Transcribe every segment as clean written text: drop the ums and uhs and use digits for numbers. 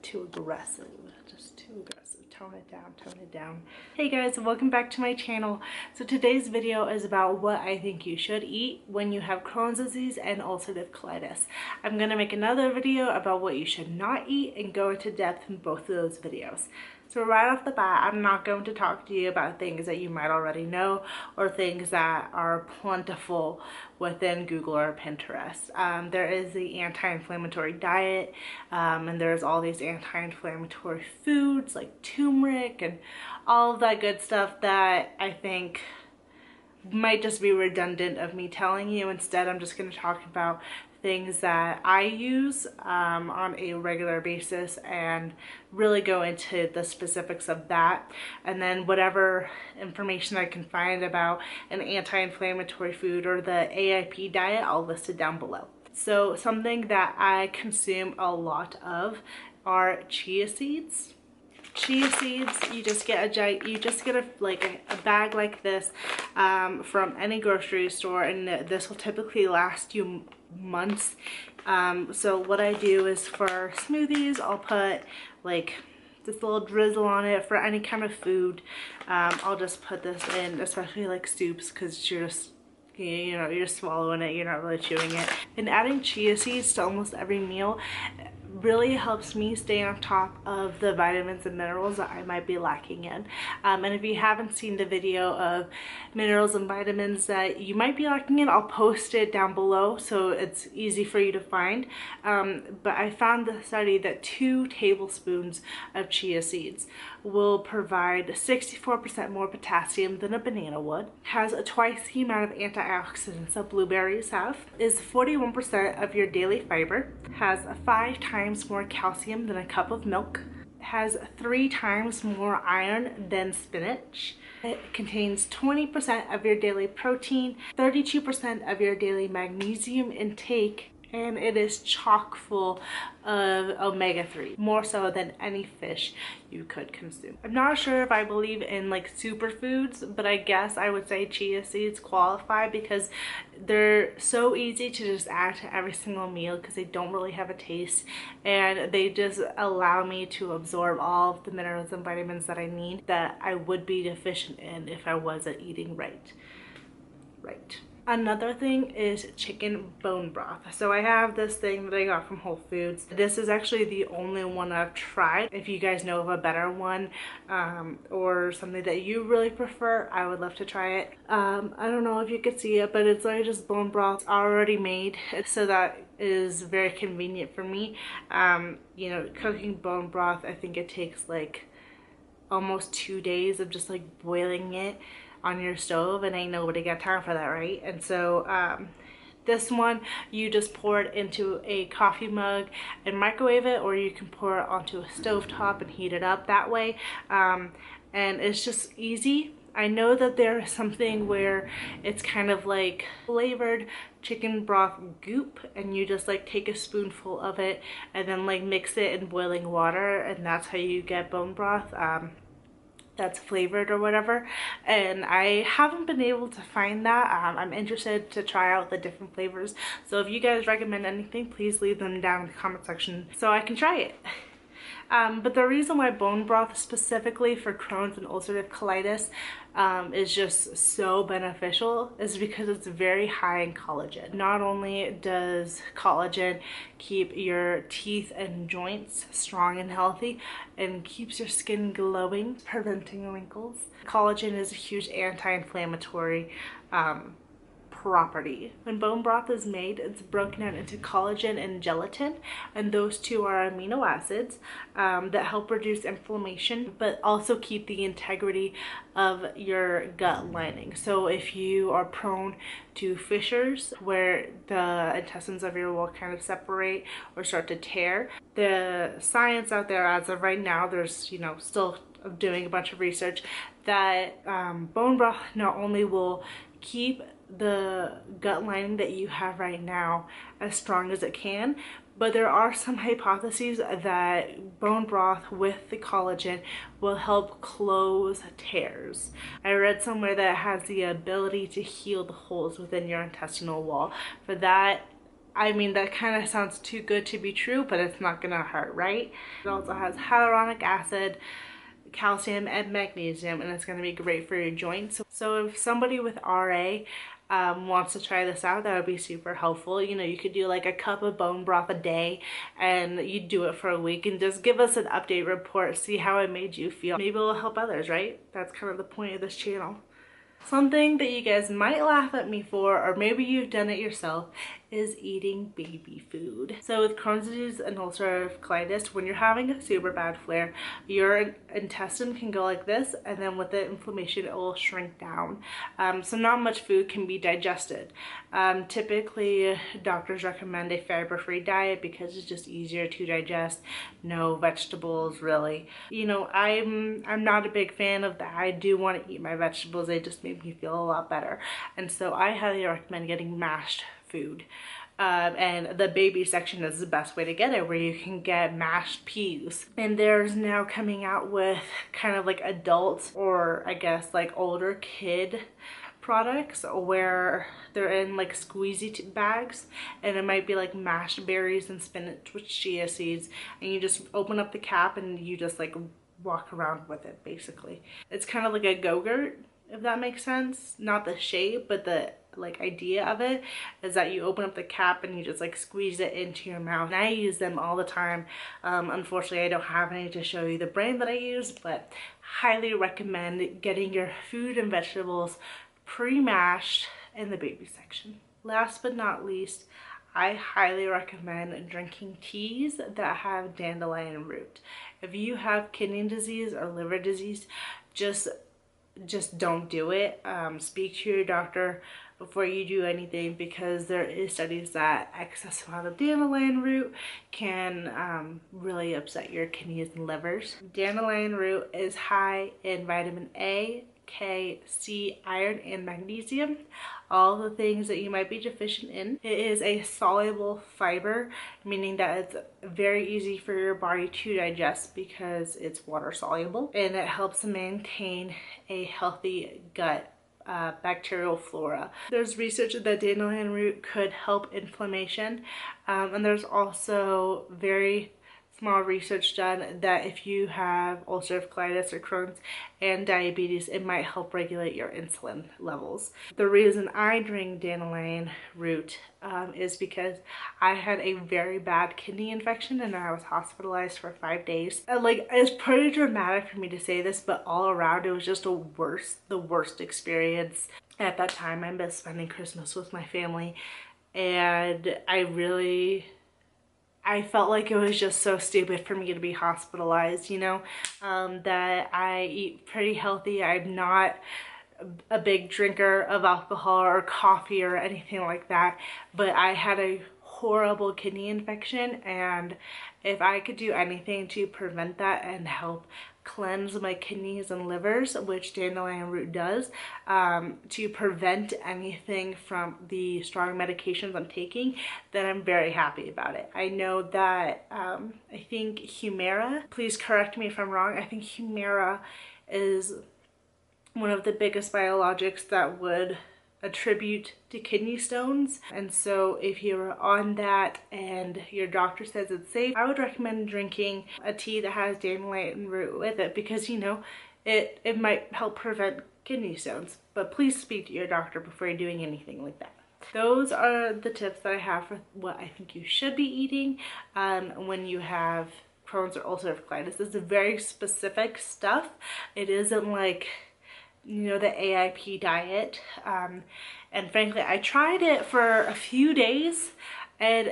too aggressive. Just too aggressive. Tone it down, tone it down. Hey guys, welcome back to my channel. So today's video is about what I think you should eat when you have Crohn's disease and ulcerative colitis. I'm gonna make another video about what you should not eat and go into depth in both of those videos. So right off the bat, I'm not going to talk to you about things that you might already know or things that are plentiful within Google or Pinterest. There is the anti-inflammatory diet, and there's all these anti-inflammatory foods like turmeric and all of that good stuff that I think might just be redundant of me telling you. Instead, I'm just going to talk about things that I use on a regular basis and really go into the specifics of that, and then whatever information I can find about an anti-inflammatory food or the AIP diet, I'll list it down below. So something that I consume a lot of are chia seeds. Chia seeds, you just get a bag like this from any grocery store, and this will typically last you months. So what I do is for smoothies, I'll put like this little drizzle on it. For any kind of food, I'll just put this in, especially like soups, because you're just, you know, you're swallowing it, you're not really chewing it. And adding chia seeds to almost every meal really helps me stay on top of the vitamins and minerals that I might be lacking in. And if you haven't seen the video of minerals and vitamins that you might be lacking in, I'll post it down below so it's easy for you to find. But I found the study that 2 tablespoons of chia seeds will provide 64% more potassium than a banana would, has twice the amount of antioxidants that blueberries have, is 41% of your daily fiber, has 5 times more calcium than a cup of milk, has 3 times more iron than spinach. It contains 20% of your daily protein, 32% of your daily magnesium intake, and it is chock full of omega-3, more so than any fish you could consume. I'm not sure if I believe in like superfoods, but I guess I would say chia seeds qualify because they're so easy to just add to every single meal because they don't really have a taste, and they just allow me to absorb all of the minerals and vitamins that I need that I would be deficient in if I wasn't eating right. Another thing is chicken bone broth. So I have this thing that I got from Whole Foods. This is actually the only one I've tried. If you guys know of a better one or something that you really prefer, I would love to try it. I don't know if you could see it, but it's like just bone broth already made, so that is very convenient for me. You know, cooking bone broth, I think it takes like almost 2 days of just like boiling it on your stove, and ain't nobody got time for that, right? And so this one, you just pour it into a coffee mug and microwave it, or you can pour it onto a stovetop and heat it up that way. And it's just easy. I know that there is something where it's kind of like flavored chicken broth goop, and you just like take a spoonful of it and then like mix it in boiling water, and that's how you get bone broth that's flavored or whatever. And I haven't been able to find that. I'm interested to try out the different flavors, so if you guys recommend anything, please leave them down in the comment section so I can try it. But the reason why bone broth specifically for Crohn's and ulcerative colitis is just so beneficial is because it's very high in collagen. Not only does collagen keep your teeth and joints strong and healthy and keeps your skin glowing, preventing wrinkles, collagen is a huge anti-inflammatory property. When bone broth is made, it's broken down into collagen and gelatin, and those two are amino acids that help reduce inflammation but also keep the integrity of your gut lining. So if you are prone to fissures where the intestines of your wall kind of separate or start to tear, the science out there as of right now, there's, you know, still doing a bunch of research that bone broth not only will keep the gut lining that you have right now as strong as it can, but there are some hypotheses that bone broth with the collagen will help close tears. I read somewhere that it has the ability to heal the holes within your intestinal wall. For that, I mean, that kind of sounds too good to be true, but it's not gonna hurt, right? It also has hyaluronic acid, calcium, and magnesium, and it's going to be great for your joints. So if somebody with RA wants to try this out, that would be super helpful. You know, you could do like a cup of bone broth a day, and you do it for a week and just give us an update report, see how it made you feel. Maybe it'll help others, right? That's kind of the point of this channel. Something that you guys might laugh at me for, or maybe you've done it yourself, is eating baby food. So with Crohn's disease and ulcerative colitis, when you're having a super bad flare, your intestine can go like this, and then with the inflammation it will shrink down. So not much food can be digested. Typically doctors recommend a fiber-free diet because it's just easier to digest. No vegetables really. You know, I'm not a big fan of that. I do want to eat my vegetables, they just make me feel a lot better. And so I highly recommend getting mashed food. And the baby section is the best way to get it, where you can get mashed peas. And there's now coming out with kind of like adult, or I guess like older kid products, where they're in like squeezy bags, and it might be like mashed berries and spinach with chia seeds, and you just open up the cap and you just like walk around with it basically. It's kind of like a Go-Gurt, if that makes sense. Not the shape, but the like idea of it is that you open up the cap and you just like squeeze it into your mouth. And I use them all the time. Unfortunately I don't have any to show you the brand that I use, but highly recommend getting your fruit and vegetables pre-mashed in the baby section. Last but not least, I highly recommend drinking teas that have dandelion root. If you have kidney disease or liver disease, just don't do it. Speak to your doctor before you do anything, because there is studies that excess amount of dandelion root can really upset your kidneys and livers. Dandelion root is high in vitamin A, K, C, iron, and magnesium, all the things that you might be deficient in. It is a soluble fiber, meaning that it's very easy for your body to digest because it's water soluble, and it helps maintain a healthy gut bacterial flora. There's research that dandelion root could help inflammation, and there's also very small research done that if you have ulcerative colitis or Crohn's and diabetes, it might help regulate your insulin levels. The reason I drink dandelion root is because I had a very bad kidney infection and I was hospitalized for 5 days. Like, it's pretty dramatic for me to say this, but all around it was just the worst experience. At that time I missed spending Christmas with my family, and I felt like it was just so stupid for me to be hospitalized, you know, that I eat pretty healthy. I'm not a big drinker of alcohol or coffee or anything like that, but I had a horrible kidney infection, and if I could do anything to prevent that and help cleanse my kidneys and livers, which dandelion root does, to prevent anything from the strong medications I'm taking, then I'm very happy about it. I know that I think Humira, please correct me if I'm wrong, I think Humira is one of the biggest biologics that would attribute to kidney stones. And so if you're on that and your doctor says it's safe, I would recommend drinking a tea that has dandelion root with it, because you know it might help prevent kidney stones. But please speak to your doctor before you're doing anything like that. Those are the tips that I have for what I think you should be eating when you have Crohn's or ulcerative colitis. It's very specific stuff. It isn't like, you know, the AIP diet, and frankly I tried it for a few days and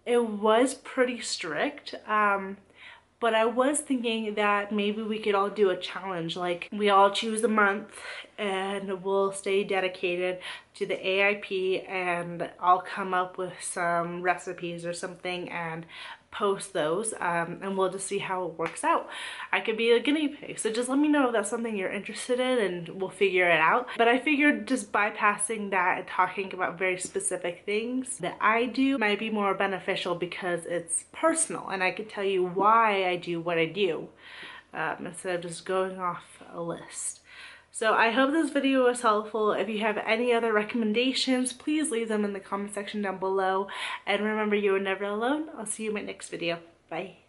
it was pretty strict, but I was thinking that maybe we could all do a challenge, like we all choose a month and we'll stay dedicated to the AIP, and I'll come up with some recipes or something and post those, and we'll just see how it works out. I could be a guinea pig, so just let me know if that's something you're interested in and we'll figure it out. But I figured just bypassing that and talking about very specific things that I do might be more beneficial, because it's personal and I could tell you why I do what I do, instead of just going off a list. So I hope this video was helpful. If you have any other recommendations, please leave them in the comment section down below. And remember, you are never alone. I'll see you in my next video. Bye.